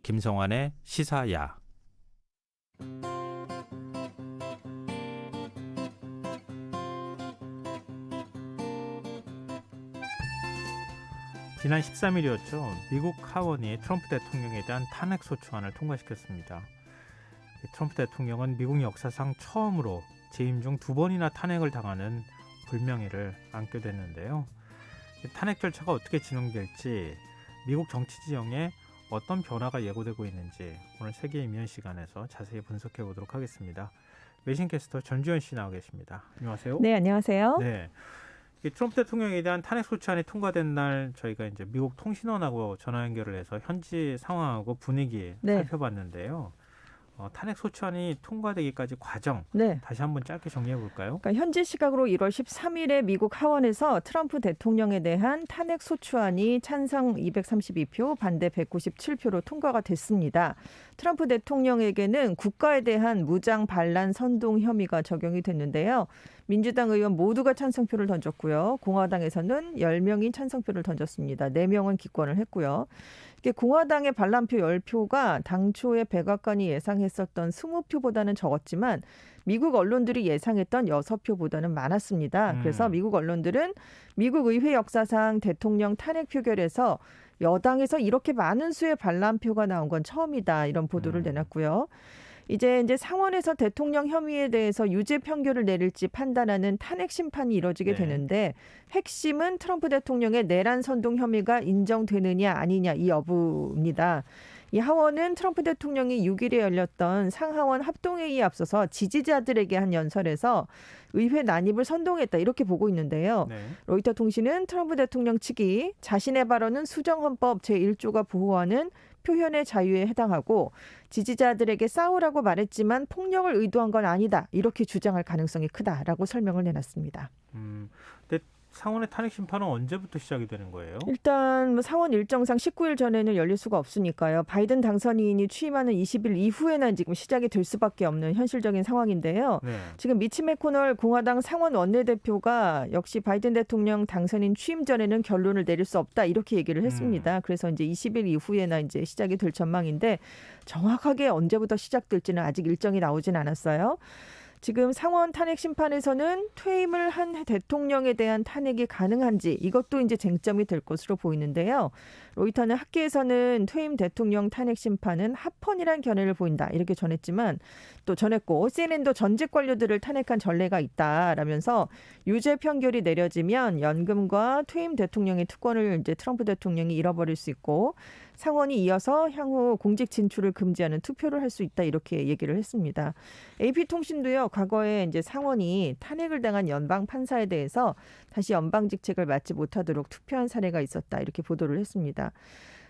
김성환의 시사야. 지난 13일이었죠. 미국 하원이 트럼프 대통령에 대한 탄핵소추안을 통과시켰습니다. 트럼프 대통령은 미국 역사상 처음으로 재임 중 2번이나 탄핵을 당하는 불명예를 안게 됐는데요. 탄핵 절차가 어떻게 진행될지, 미국 정치 지형에 어떤 변화가 예고되고 있는지 오늘 세계인면 시간에서 자세히 분석해 보도록 하겠습니다. 외신캐스터 전주현 씨 나와 계십니다. 안녕하세요. 네, 안녕하세요. 네. 이 트럼프 대통령에 대한 탄핵 소추안이 통과된 날 저희가 이제 미국 통신원하고 전화 연결을 해서 현지 상황하고 분위기 살펴봤는데요. 탄핵 소추안이 통과되기까지 과정 다시 한번 짧게 정리해 볼까요? 그러니까 현지 시각으로 1월 13일에 미국 하원에서 트럼프 대통령에 대한 탄핵 소추안이 찬성 232표, 반대 197표로 통과가 됐습니다. 트럼프 대통령에게는 국가에 대한 무장 반란 선동 혐의가 적용이 됐는데요. 민주당 의원 모두가 찬성표를 던졌고요. 공화당에서는 10명이 찬성표를 던졌습니다. 4명은 기권을 했고요. 이게 공화당의 반란표 10표가 당초에 백악관이 예상했었던 20표보다는 적었지만 미국 언론들이 예상했던 6표보다는 많았습니다. 그래서 미국 언론들은 미국 의회 역사상 대통령 탄핵 표결에서 여당에서 이렇게 많은 수의 반란표가 나온 건 처음이다. 이런 보도를 내놨고요. 이제 상원에서 대통령 혐의에 대해서 유죄 판결을 내릴지 판단하는 탄핵 심판이 이뤄지게 되는데 핵심은 트럼프 대통령의 내란 선동 혐의가 인정되느냐 아니냐 이 여부입니다. 이 하원은 트럼프 대통령이 6일에 열렸던 상하원 합동회의에 앞서서 지지자들에게 한 연설에서 의회 난입을 선동했다 이렇게 보고 있는데요. 로이터 통신은 트럼프 대통령 측이 자신의 발언은 수정헌법 제1조가 보호하는 표현의 자유에 해당하고 지지자들에게 싸우라고 말했지만 폭력을 의도한 건 아니다. 이렇게 주장할 가능성이 크다라고 설명을 내놨습니다. 근데 상원의 탄핵 심판은 언제부터 시작이 되는 거예요? 일단 상원 일정상 19일 전에는 열릴 수가 없으니까요. 바이든 당선인이 취임하는 20일 이후에는 지금 시작이 될 수밖에 없는 현실적인 상황인데요. 지금 미치 매코널 공화당 상원 원내대표가 역시 바이든 대통령 당선인 취임 전에는 결론을 내릴 수 없다 이렇게 얘기를 했습니다. 그래서 이제 20일 이후에나 이제 시작이 될 전망인데 정확하게 언제부터 시작될지는 아직 일정이 나오진 않았어요. 지금 상원 탄핵 심판에서는 퇴임을 한 대통령에 대한 탄핵이 가능한지 이것도 이제 쟁점이 될 것으로 보이는데요. 로이터는 학계에서는 퇴임 대통령 탄핵 심판은 합헌이란 견해를 보인다 이렇게 전했고 CNN도 전직 관료들을 탄핵한 전례가 있다라면서 유죄 판결이 내려지면 연금과 퇴임 대통령의 특권을 이제 트럼프 대통령이 잃어버릴 수 있고 상원이 이어서 향후 공직 진출을 금지하는 투표를 할 수 있다 이렇게 얘기를 했습니다. AP통신도요. 과거에 이제 상원이 탄핵을 당한 연방 판사에 대해서 다시 연방 직책을 맡지 못하도록 투표한 사례가 있었다 이렇게 보도를 했습니다.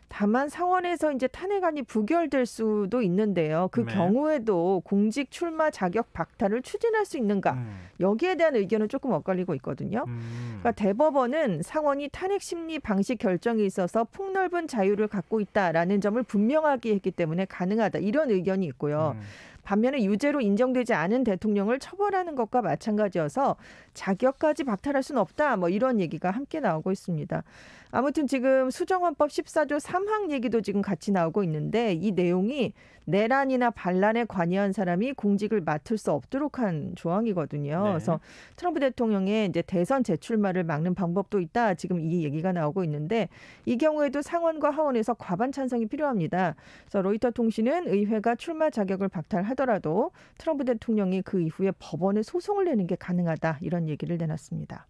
다만 상원에서 이제 탄핵안이 부결될 수도 있는데요. 그 경우에도 공직 출마 자격 박탈을 추진할 수 있는가? 여기에 대한 의견은 조금 엇갈리고 있거든요. 그러니까 대법원은 상원이 탄핵 심리 방식 결정에 있어서 폭넓은 자유를 갖고 있다라는 점을 분명하게 했기 때문에 가능하다. 이런 의견이 있고요. 반면에 유죄로 인정되지 않은 대통령을 처벌하는 것과 마찬가지여서 자격까지 박탈할 수는 없다. 뭐 이런 얘기가 함께 나오고 있습니다. 아무튼 지금 수정헌법 14조 3항 얘기도 지금 같이 나오고 있는데 이 내용이 내란이나 반란에 관여한 사람이 공직을 맡을 수 없도록 한 조항이거든요. 그래서 트럼프 대통령의 이제 대선 재출마를 막는 방법도 있다. 지금 이 얘기가 나오고 있는데 이 경우에도 상원과 하원에서 과반 찬성이 필요합니다. 그래서 로이터 통신은 의회가 출마 자격을 박탈하더라도 트럼프 대통령이 그 이후에 법원에 소송을 내는 게 가능하다. 이런 얘기를 내놨습니다.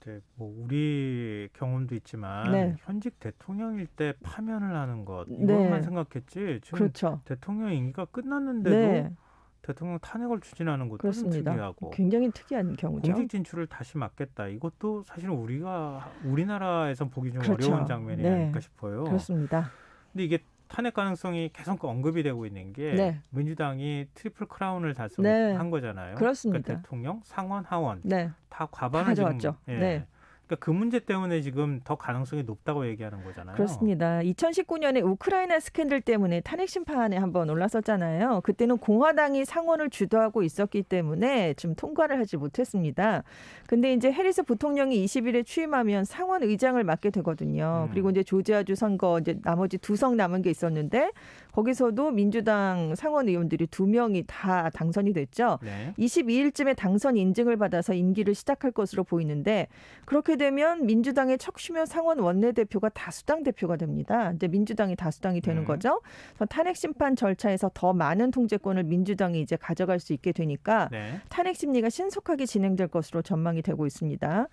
네, 뭐 우리 경험도 있지만 현직 대통령일 때 파면을 하는 것 이것만 생각했지 지금 대통령 임기가 끝났는데도 대통령 탄핵을 추진하는 것도 좀 특이하고 굉장히 특이한 경우죠. 공직 진출을 다시 막겠다. 이것도 사실은 우리나라에서 보기 좀 어려운 장면이 아닐까 싶어요. 그렇습니다. 근데 이게 탄핵 가능성이 계속 언급이 되고 있는 게 민주당이 트리플 크라운을 달성한 거잖아요. 그렇습니다. 그러니까 대통령, 상원, 하원 다 과반을 가져왔죠. 그러니까 그러니까 그 문제 때문에 지금 더 가능성이 높다고 얘기하는 거잖아요. 그렇습니다. 2019년에 우크라이나 스캔들 때문에 탄핵 심판에 한번 올랐었잖아요. 그때는 공화당이 상원을 주도하고 있었기 때문에 좀 통과를 하지 못했습니다. 근데 이제 해리스 부통령이 20일에 취임하면 상원 의장을 맡게 되거든요. 그리고 이제 조지아주 선거 이제 나머지 2석 남은 게 있었는데 거기서도 민주당 상원 의원들이 2명이 다 당선이 됐죠. 네. 22일쯤에 당선 인증을 받아서 임기를 시작할 것으로 보이는데 그렇게 되면 민주당의 척슈며 상원 원내대표가 다수당 대표가 됩니다. 이제 민주당이 다수당이 되는 거죠. 그래서 탄핵 심판 절차에서 더 많은 통제권을 민주당이 이제 가져갈 수 있게 되니까 네. 탄핵 심리가 신속하게 진행될 것으로 전망이 되고 있습니다.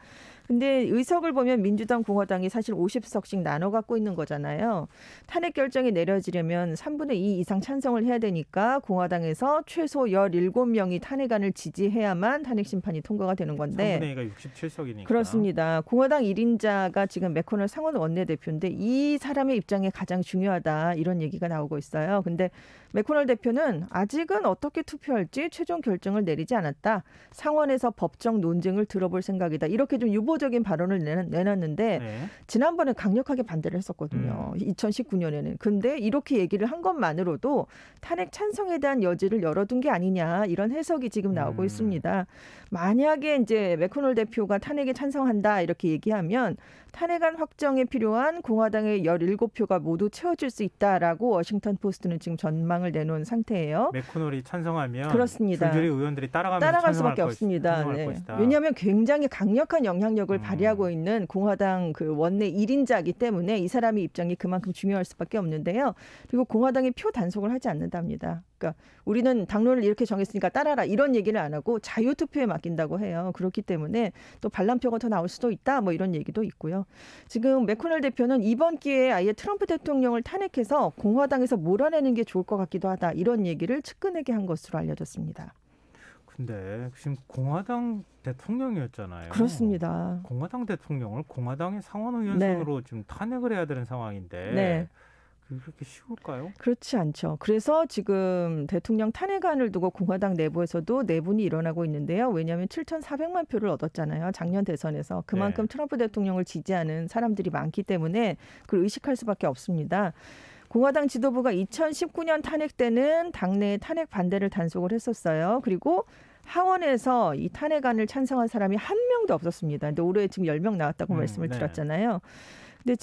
근데 의석을 보면 민주당, 공화당이 사실 50석씩 나눠 갖고 있는 거잖아요. 탄핵 결정이 내려지려면 3분의 2 이상 찬성을 해야 되니까 공화당에서 최소 17명이 탄핵안을 지지해야만 탄핵 심판이 통과가 되는 건데 3분의 2가 67석이니까. 그렇습니다. 공화당 1인자가 지금 맥코널 상원 원내대표인데 이 사람의 입장이 가장 중요하다 이런 얘기가 나오고 있어요. 근데 맥코널 대표는 아직은 어떻게 투표할지 최종 결정을 내리지 않았다. 상원에서 법적 논쟁을 들어볼 생각이다. 이렇게 좀 유보적인 발언을 내놨는데 네. 지난번에 강력하게 반대를 했었거든요. 2019년에는. 근데 이렇게 얘기를 한 것만으로도 탄핵 찬성에 대한 여지를 열어둔 게 아니냐 이런 해석이 지금 나오고 있습니다. 만약에 이제 맥코널 대표가 탄핵에 찬성한다 이렇게 얘기하면 탄핵안 확정에 필요한 공화당의 17표가 모두 채워질 수 있다라고 워싱턴 포스트는 지금 전망을 내놓은 상태예요. 맥코널이 찬성하면 그렇습니다. 줄줄이 의원들이 따라갈 수밖에 없습니다. 네. 왜냐하면 굉장히 강력한 영향력을 발휘하고 있는 공화당 그 원내 1인자이기 때문에 이 사람의 입장이 그만큼 중요할 수밖에 없는데요. 그리고 공화당이 표 단속을 하지 않는답니다. 그러니까 우리는 당론을 이렇게 정했으니까 따라라 이런 얘기를 안 하고 자유투표에 맡긴다고 해요. 그렇기 때문에 또 반란표가 더 나올 수도 있다 뭐 이런 얘기도 있고요. 지금 맥코널 대표는 이번 기회에 아예 트럼프 대통령을 탄핵해서 공화당에서 몰아내는 게 좋을 것 같기도 하다 이런 얘기를 측근에게 한 것으로 알려졌습니다. 근데 지금 공화당 대통령이었잖아요. 그렇습니다. 공화당 대통령을 공화당의 상원의원으로 지금 탄핵을 해야 되는 상황인데 네. 그렇게 쉬울까요? 그렇지 않죠. 그래서 지금 대통령 탄핵안을 두고 공화당 내부에서도 내분이 일어나고 있는데요. 왜냐하면 7,400만 표를 얻었잖아요. 작년 대선에서. 그만큼 트럼프 대통령을 지지하는 사람들이 많기 때문에 그걸 의식할 수밖에 없습니다. 공화당 지도부가 2019년 탄핵 때는 당내 탄핵 반대를 단속을 했었어요. 그리고 하원에서 이 탄핵안을 찬성한 사람이 한 명도 없었습니다. 근데 올해 지금 10명 나왔다고 말씀을 드렸잖아요. 근데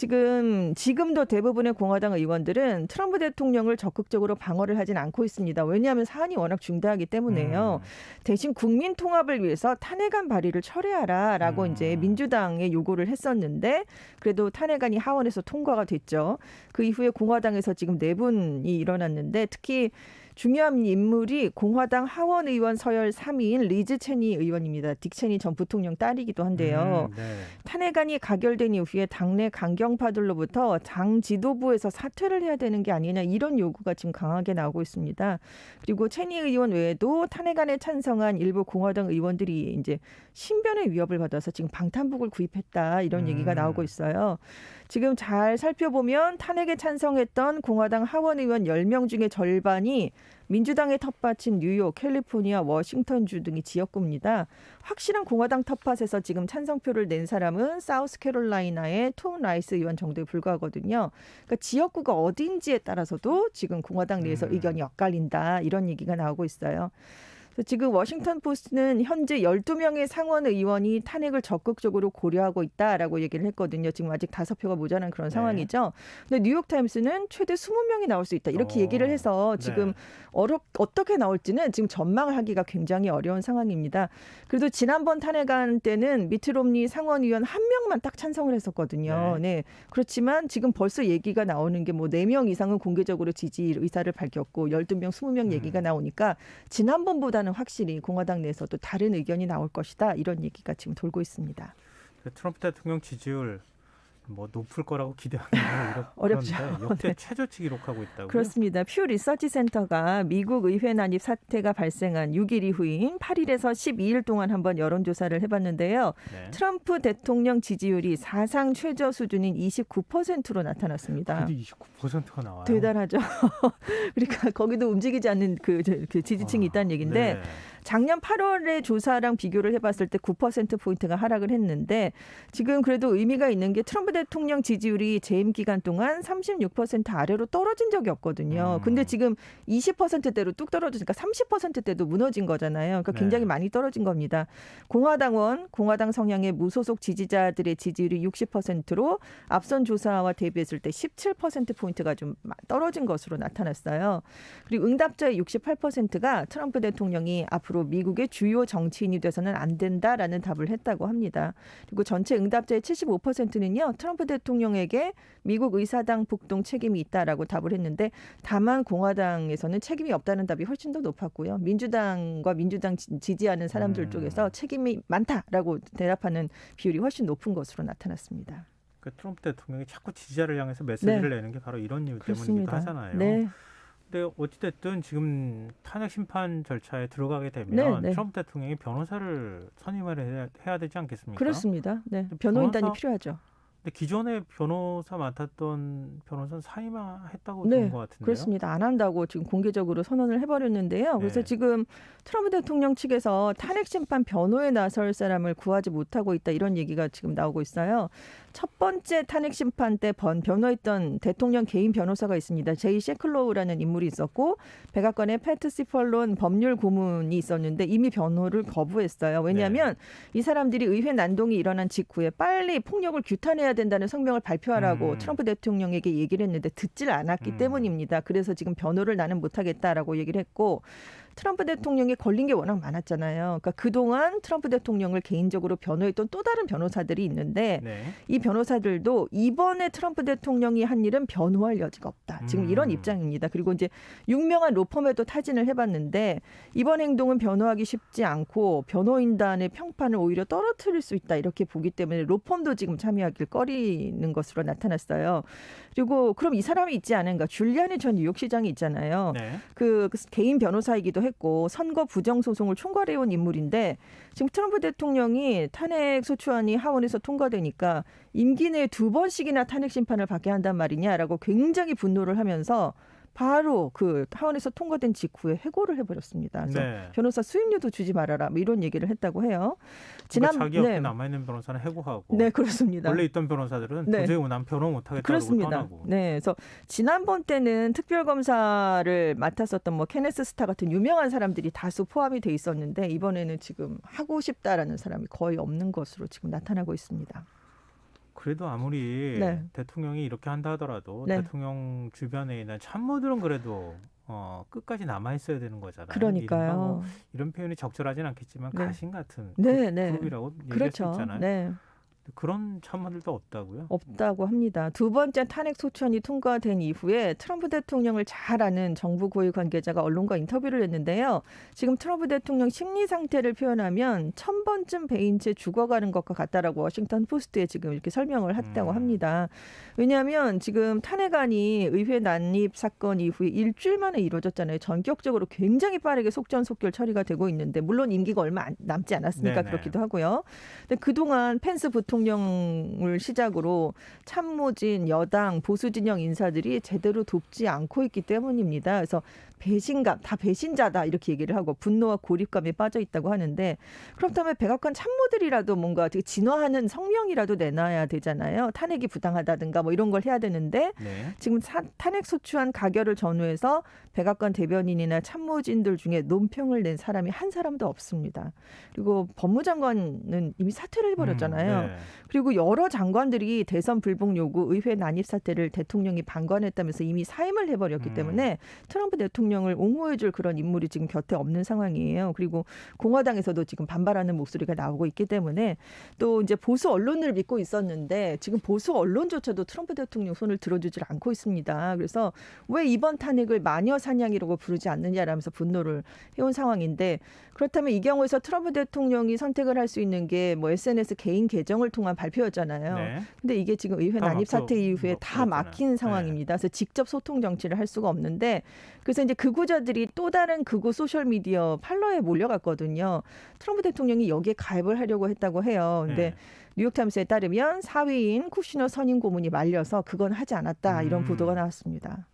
지금도 대부분의 공화당 의원들은 트럼프 대통령을 적극적으로 방어를 하진 않고 있습니다. 왜냐하면 사안이 워낙 중대하기 때문에요. 대신 국민 통합을 위해서 탄핵안 발의를 철회하라라고 이제 민주당에 요구를 했었는데 그래도 탄핵안이 하원에서 통과가 됐죠. 그 이후에 공화당에서 지금 내분이 일어났는데 특히 중요한 인물이 공화당 하원 의원 서열 3위인 리즈 체니 의원입니다. 딕 체니 전 부통령 딸이기도 한데요. 탄핵안이 가결된 이후에 당내 강경파들로부터 당 지도부에서 사퇴를 해야 되는 게 아니냐 이런 요구가 지금 강하게 나오고 있습니다. 그리고 체니 의원 외에도 탄핵안에 찬성한 일부 공화당 의원들이 이제 신변의 위협을 받아서 지금 방탄복을 구입했다 이런 얘기가 나오고 있어요. 지금 잘 살펴보면 탄핵에 찬성했던 공화당 하원 의원 10명 중에 절반이 민주당의 텃밭인 뉴욕, 캘리포니아, 워싱턴주 등이 지역구입니다. 확실한 공화당 텃밭에서 지금 찬성표를 낸 사람은 사우스캐롤라이나의 톰 라이스 의원 정도에 불과하거든요. 그러니까 지역구가 어딘지에 따라서도 지금 공화당 내에서 의견이 엇갈린다 이런 얘기가 나오고 있어요. 지금 워싱턴 포스트는 현재 12명의 상원 의원이 탄핵을 적극적으로 고려하고 있다라고 얘기를 했거든요. 지금 아직 5표가 모자란 그런 상황이죠. 근데 뉴욕타임스는 최대 20명이 나올 수 있다. 이렇게 얘기를 해서 지금 어떻게 나올지는 지금 전망을 하기가 굉장히 어려운 상황입니다. 그래도 지난번 탄핵안 때는 미트 롬니 상원 의원 1명만 딱 찬성을 했었거든요. 네. 그렇지만 지금 벌써 얘기가 나오는 게 뭐 4명 이상은 공개적으로 지지 의사를 밝혔고 12명, 20명 얘기가 나오니까 지난번보다는 확실히 공화당 내에서도 다른 의견이 나올 것이다. 이런 얘기가 지금 돌고 있습니다. 트럼프 대통령 지지율 뭐 높을 거라고 기대하는 어렵죠. 역대 최저치 기록하고 있다고요? 그렇습니다. 퓨 리서치 센터가 미국 의회 난입 사태가 발생한 6일 이후인 8일에서 12일 동안 한번 여론조사를 해봤는데요. 트럼프 대통령 지지율이 사상 최저 수준인 29%로 나타났습니다. 근데 29%가 나와요. 대단하죠. 그러니까 거기도 움직이지 않는 그 지지층이 있다는 얘기인데 작년 8월의 조사랑 비교를 해봤을 때 9%포인트가 하락을 했는데 지금 그래도 의미가 있는 게 트럼프 대통령 지지율이 재임 기간 동안 36% 아래로 떨어진 적이 없거든요. 근데 지금 20%대로 뚝 떨어지니까 30%대도 무너진 거잖아요. 그러니까 굉장히 많이 떨어진 겁니다. 공화당 성향의 무소속 지지자들의 지지율이 60%로 앞선 조사와 대비했을 때 17%포인트가 좀 떨어진 것으로 나타났어요. 그리고 응답자의 68%가 트럼프 대통령이 앞으로 미국의 주요 정치인이 돼서는 안 된다라는 답을 했다고 합니다. 그리고 전체 응답자의 75%는요. 트럼프 대통령에게 미국 의사당 폭동 책임이 있다라고 답을 했는데 다만 공화당에서는 책임이 없다는 답이 훨씬 더 높았고요. 민주당과 민주당 지지하는 사람들 쪽에서 책임이 많다라고 대답하는 비율이 훨씬 높은 것으로 나타났습니다. 트럼프 대통령이 자꾸 지지자를 향해서 메시지를 내는 게 바로 이런 이유 때문이기도 하잖아요. 네. 근데 어찌됐든 지금 탄핵 심판 절차에 들어가게 되면 트럼프 대통령이 변호사를 선임을 해야 되지 않겠습니까? 그렇습니다. 네. 변호인단이 필요하죠. 근데 기존에 변호사 맡았던 변호사는 사임했다고 들은 것 같은데요. 그렇습니다. 안 한다고 지금 공개적으로 선언을 해버렸는데요. 그래서 지금 트럼프 대통령 측에서 탄핵 심판 변호에 나설 사람을 구하지 못하고 있다 이런 얘기가 지금 나오고 있어요. 첫 번째 탄핵 심판 때 변호했던 대통령 개인 변호사가 있습니다. 제이 셰클로우라는 인물이 있었고 백악관의 패트시 펄론 법률 고문이 있었는데 이미 변호를 거부했어요. 왜냐하면 이 사람들이 의회 난동이 일어난 직후에 빨리 폭력을 규탄해야 된다는 성명을 발표하라고 트럼프 대통령에게 얘기를 했는데 듣질 않았기 때문입니다. 그래서 지금 변호를 나는 못하겠다라고 얘기를 했고 트럼프 대통령이 걸린 게 워낙 많았잖아요. 그러니까 그동안 트럼프 대통령을 개인적으로 변호했던 또 다른 변호사들이 있는데 이 변호사들도 이번에 트럼프 대통령이 한 일은 변호할 여지가 없다. 지금 이런 입장입니다. 그리고 이제 유명한 로펌에도 타진을 해봤는데 이번 행동은 변호하기 쉽지 않고 변호인단의 평판을 오히려 떨어뜨릴 수 있다. 이렇게 보기 때문에 로펌도 지금 참여하길 꺼리는 것으로 나타났어요. 그리고 그럼 이 사람이 있지 않은가. 줄리아니 전 뉴욕시장이 있잖아요. 그 개인 변호사이기도 했고 선거 부정 소송을 총괄해온 인물인데 지금 트럼프 대통령이 탄핵 소추안이 하원에서 통과되니까 임기 내에 2번씩이나 탄핵 심판을 받게 한단 말이냐라고 굉장히 분노를 하면서 바로 그 하원에서 통과된 직후에 해고를 해버렸습니다. 그래서 변호사 수임료도 주지 말아라 뭐 이런 얘기를 했다고 해요. 그러니까 자기 옆에 남아있는 변호사는 해고하고 네, 그렇습니다. 원래 있던 변호사들은 도저히 난 변호 못하겠다고 떠나고. 네, 그래서 지난번 때는 특별검사를 맡았었던 뭐 케네스 스타 같은 유명한 사람들이 다수 포함이 돼 있었는데 이번에는 지금 하고 싶다라는 사람이 거의 없는 것으로 지금 나타나고 있습니다. 그래도 아무리 대통령이 이렇게 한다 하더라도 대통령 주변에 있는 참모들은 그래도 끝까지 남아 있어야 되는 거잖아요. 그러니까요. 이런 표현이 적절하진 않겠지만 가신 같은 그룹이라고 얘기할 수 있잖아요. 그런 참모들도 없다고요? 없다고 합니다. 두 번째 탄핵 소추안이 통과된 이후에 트럼프 대통령을 잘 아는 정부 고위 관계자가 언론과 인터뷰를 했는데요. 지금 트럼프 대통령 심리 상태를 표현하면 1000번쯤 배인 채 죽어가는 것과 같다라고 워싱턴 포스트에 지금 이렇게 설명을 했다고 합니다. 왜냐하면 지금 탄핵안이 의회 난입 사건 이후에 일주일 만에 이루어졌잖아요. 전격적으로 굉장히 빠르게 속전속결 처리가 되고 있는데 물론 임기가 얼마 남지 않았으니까 그렇기도 하고요. 근데 그동안 펜스 부통령을 시작으로 참모진, 여당, 보수 진영 인사들이 제대로 돕지 않고 있기 때문입니다. 그래서 배신감, 다 배신자다 이렇게 얘기를 하고 분노와 고립감에 빠져 있다고 하는데 그렇다면 백악관 참모들이라도 뭔가 되게 진화하는 성명이라도 내놔야 되잖아요. 탄핵이 부당하다든가 뭐 이런 걸 해야 되는데 지금 탄핵 소추안 가결을 전후해서 백악관 대변인이나 참모진들 중에 논평을 낸 사람이 한 사람도 없습니다. 그리고 법무장관은 이미 사퇴를 해버렸잖아요. 그리고 여러 장관들이 대선 불복 요구, 의회 난입 사태를 대통령이 방관했다면서 이미 사임을 해버렸기 때문에 트럼프 대통령을 옹호해줄 그런 인물이 지금 곁에 없는 상황이에요. 그리고 공화당에서도 지금 반발하는 목소리가 나오고 있기 때문에 또 이제 보수 언론을 믿고 있었는데 지금 보수 언론조차도 트럼프 대통령 손을 들어주질 않고 있습니다. 그래서 왜 이번 탄핵을 마녀 사냥이라고 부르지 않느냐라면서 분노를 해온 상황인데 그렇다면 이 경우에서 트럼프 대통령이 선택을 할 수 있는 게 뭐 SNS 개인 계정을 통한 발표였잖아요. 근데 이게 지금 의회 난입 사태 이후에 다 막힌 상황입니다. 그래서 직접 소통 정치를 할 수가 없는데 그래서 이제 극우자들이 또 다른 극우 소셜미디어 팔러에 몰려갔거든요. 트럼프 대통령이 여기에 가입을 하려고 했다고 해요. 근데 뉴욕타임스에 따르면 사위인 쿠시너 선임 고문이 말려서 그건 하지 않았다. 이런 보도가 나왔습니다.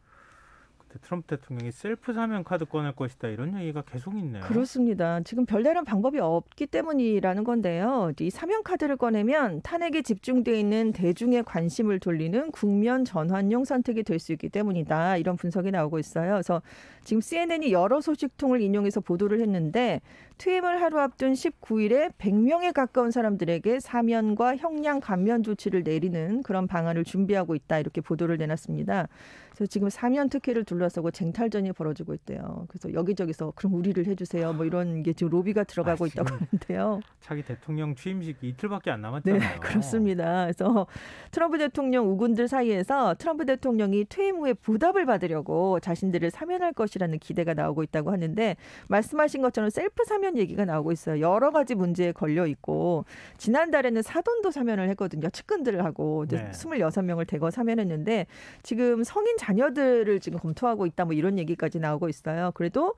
트럼프 대통령이 셀프 사면 카드 꺼낼 것이다 이런 얘기가 계속 있네요. 그렇습니다. 지금 별다른 방법이 없기 때문이라는 건데요. 이 사면 카드를 꺼내면 탄핵에 집중돼 있는 대중의 관심을 돌리는 국면 전환용 선택이 될 수 있기 때문이다. 이런 분석이 나오고 있어요. 그래서 지금 CNN이 여러 소식통을 인용해서 보도를 했는데 퇴임을 하루 앞둔 19일에 100명에 가까운 사람들에게 사면과 형량 감면 조치를 내리는 그런 방안을 준비하고 있다. 이렇게 보도를 내놨습니다. 그래서 지금 사면 특혜를 둘러싸고 쟁탈전이 벌어지고 있대요. 그래서 여기저기서 그럼 우리를 해주세요. 뭐 이런 게 지금 로비가 들어가고 있다고 하는데요. 차기 대통령 취임식 이틀밖에 안 남았잖아요. 네, 그렇습니다. 그래서 트럼프 대통령 우군들 사이에서 트럼프 대통령이 퇴임 후에 보답을 받으려고 자신들을 사면할 것이라는 기대가 나오고 있다고 하는데 말씀하신 것처럼 셀프 사면 얘기가 나오고 있어요. 여러 가지 문제에 걸려 있고 지난달에는 사돈도 사면을 했거든요. 측근들을 하고 네. 26명을 대거 사면했는데 지금 성인 자녀들을 지금 검토하고 있다 뭐 이런 얘기까지 나오고 있어요. 그래도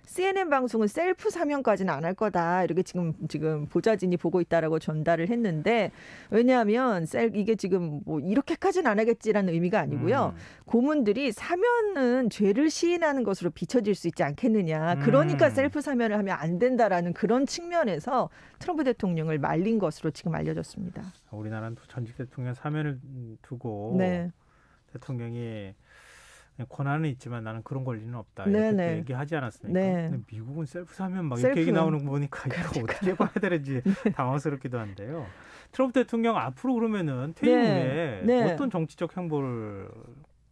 CNN 방송은 셀프 사면까지는 안 할 거다. 이렇게 지금 보좌진이 보고 있다라고 전달을 했는데 왜냐하면 이게 지금 뭐 이렇게까지는 안 하겠지라는 의미가 아니고요. 고문들이 사면은 죄를 시인하는 것으로 비춰질 수 있지 않겠느냐. 그러니까 셀프 사면을 하면 안 된다라는 그런 측면에서 트럼프 대통령을 말린 것으로 지금 알려졌습니다. 우리나라는 또 전직 대통령 사면을 두고 네. 대통령이 권한은 있지만 나는 그런 권리는 없다. 이렇게 네네. 얘기하지 않았습니까? 네. 근데 미국은 셀프 사면 막 셀프. 이렇게 얘기 나오는 거 보니까 이거 어떻게 봐야 되는지 당황스럽기도 한데요. 트럼프 대통령 앞으로 그러면은 퇴임 후에 어떤 정치적 행보를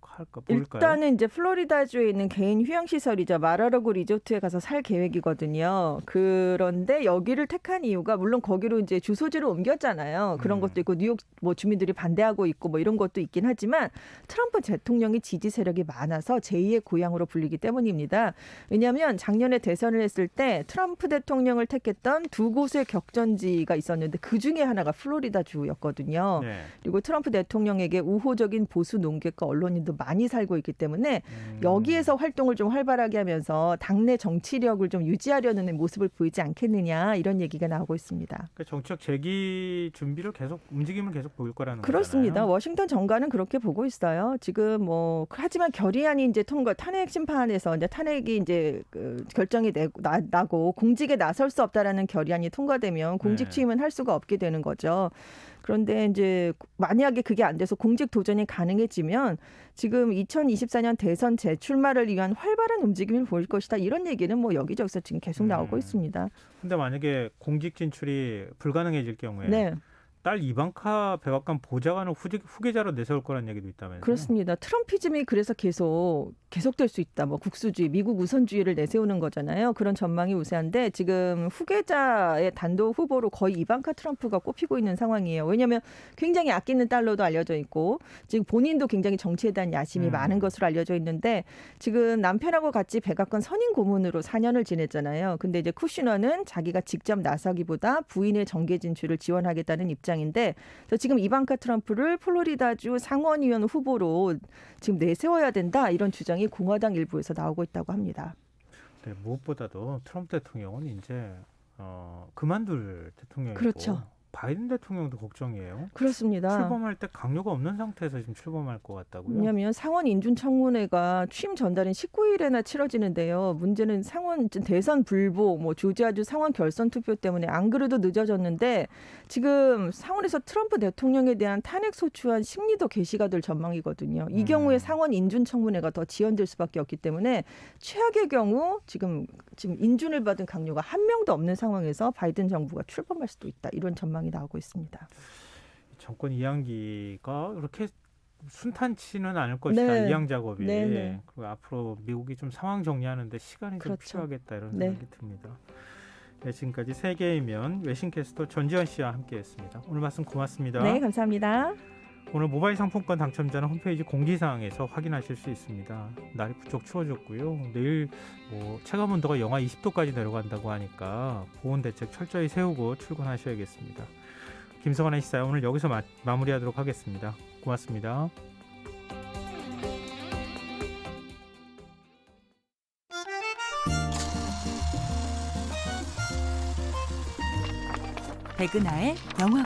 할까 보일까요? 일단은 이제 플로리다주에 있는 개인 휴양시설이죠. 마라라고 리조트에 가서 살 계획이거든요. 그런데 여기를 택한 이유가 물론 거기로 이제 주소지를 옮겼잖아요. 그런 것도 있고 뉴욕 뭐 주민들이 반대하고 있고 뭐 이런 것도 있긴 하지만 트럼프 대통령이 지지 세력이 많아서 제2의 고향으로 불리기 때문입니다. 왜냐하면 작년에 대선을 했을 때 트럼프 대통령을 택했던 두 곳의 격전지가 있었는데 그중에 하나가 플로리다주였거든요. 네. 그리고 트럼프 대통령에게 우호적인 보수 농객과 언론인도 많이 살고 있기 때문에 여기에서 활동을 좀 활발하게 하면서 당내 정치력을 좀 유지하려는 모습을 보이지 않겠느냐 이런 얘기가 나오고 있습니다. 그러니까 정치적 재기 준비를 움직임을 계속 보일 거라는 거잖아요. 그렇습니다. 워싱턴 정가는 그렇게 보고 있어요. 지금 뭐 하지만 결의안이 이제 탄핵 심판에서 이제 탄핵이 이제 결정이 나고 공직에 나설 수 없다라는 결의안이 통과되면 공직 취임은 할 수가 없게 되는 거죠. 그런데 이제 만약에 그게 안 돼서 공직 도전이 가능해지면 지금 2024년 대선 재출마를 위한 활발한 움직임을 보일 것이다. 이런 얘기는 뭐 여기저기서 지금 계속 나오고 있습니다. 근데 만약에 공직 진출이 불가능해질 경우에 딸 이방카 백악관 보좌관을 후계자로 내세울 거라는 얘기도 있다면서요? 그렇습니다. 트럼피즘이 그래서 계속될 수 있다. 뭐 국수주의, 미국 우선주의를 내세우는 거잖아요. 그런 전망이 우세한데 지금 후계자의 단독 후보로 거의 이방카 트럼프가 꼽히고 있는 상황이에요. 왜냐하면 굉장히 아끼는 딸로도 알려져 있고 지금 본인도 굉장히 정치에 대한 야심이 많은 것으로 알려져 있는데 지금 남편하고 같이 백악관 선임 고문으로 4년을 지냈잖아요. 근데 이제 쿠시너는 자기가 직접 나서기보다 부인의 정계 진출을 지원하겠다는 입장인데 그래서 지금 이방카 트럼프를 플로리다주 상원의원 후보로 지금 내세워야 된다. 이런 주장이 공화당 일부에서 나오고 있다고 합니다. 네, 무엇보다도 트럼프 대통령은 이제 그만둘 대통령이고 그렇죠. 바이든 대통령도 걱정이에요. 그렇습니다. 출범할 때 강요가 없는 상태에서 지금 출범할 것 같다고요? 왜냐하면 상원 인준청문회가 취임 전달인 19일에나 치러지는데요. 문제는 상원 대선 불복, 뭐 조지아주 상원 결선 투표 때문에 안 그래도 늦어졌는데 지금 상원에서 트럼프 대통령에 대한 탄핵 소추안 심리도 게시가 될 전망이거든요. 이 경우에 상원 인준청문회가 더 지연될 수밖에 없기 때문에 최악의 경우 지금 인준을 받은 강요가 한 명도 없는 상황에서 바이든 정부가 출범할 수도 있다. 이런 전망이 나오고 있습니다. 정권 이양기가 그렇게 순탄치는 않을 것이다. 이양 작업이. 그리고 앞으로 미국이 좀 상황 정리하는 데 시간이 좀 필요하겠다. 이런 생각이 듭니다. 네, 지금까지 세계이면 외신캐스터 전지현 씨와 함께했습니다. 오늘 말씀 고맙습니다. 네, 감사합니다. 오늘 모바일 상품권 당첨자는 홈페이지 공지사항에서 확인하실 수 있습니다. 날이 부쩍 추워졌고요. 내일 체감 온도가 영하 20도까지 내려간다고 하니까 보온 대책 철저히 세우고 출근하셔야겠습니다. 김성환의 시사회 오늘 여기서 마무리하도록 하겠습니다. 고맙습니다. 백은하의 영화